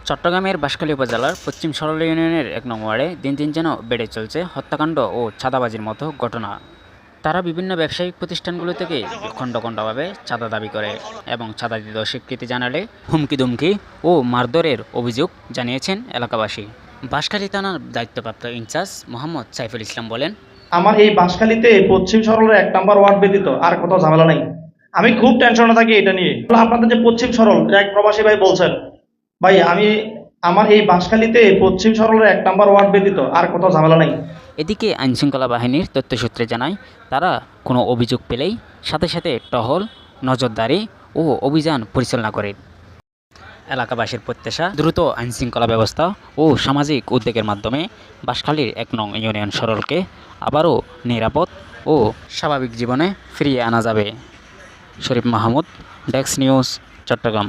চট্টগ্রামের বাঁশখালী উপজেলার পশ্চিম সরলা ইউনিয়নের ১ নং ওয়ার্ডে দিন দিন যেন বেড়ে চলছে হত্যাকাণ্ড ও চাঁদাবাজির মতো ঘটনা। তারা বিভিন্ন ব্যবসায়িক প্রতিষ্ঠানগুলো থেকে খণ্ড খণ্ডভাবে চাঁদা দাবি করে এবং চাঁদা দিতে অস্বীকৃতি জানালে হুমকি-দুমকি ও মারধরের অভিযোগ জানিয়েছেন এলাকাবাসী। বাঁশখালী থানার দায়িত্বপ্রাপ্ত ইনচার্জ মোহাম্মদ সাইফুল ইসলাম বলেন, আমার এই বাঁশখালীতে পশ্চিম সরলের ১ নম্বর ওয়ার্ড ব্যতীত আর কোথাও ঝামেলা নাই। আমি খুব টেনশনে থাকি এটা নিয়ে। আপনাদের যে পশ্চিম সরল, এক প্রবাসী ভাই বলছেন, ভাই আমার এই বাঁশখালীতে পশ্চিম সরলের ১ নম্বর ওয়ার্ড ব্যতীত আর কোথাও ঝামেলা নাই। এদিকে আইনশৃঙ্খলা বাহিনীর তথ্যসূত্রে জানায়, তারা কোনো অভিযোগ পেলেই সাথে সাথে টহল, নজরদারি ও অভিযান পরিচালনা করে। এলাকাবাসীর প্রত্যাশা, দ্রুত আইনশৃঙ্খলা ব্যবস্থা ও সামাজিক উদ্যোগের মাধ্যমে বাঁশখালীর ১ নং ইউনিয়ন সরলকে আবারও নিরাপদ ও স্বাভাবিক জীবনে ফিরিয়ে আনা যাবে। শরীফ মাহমুদ, ডেস্ক নিউজ, চট্টগ্রাম।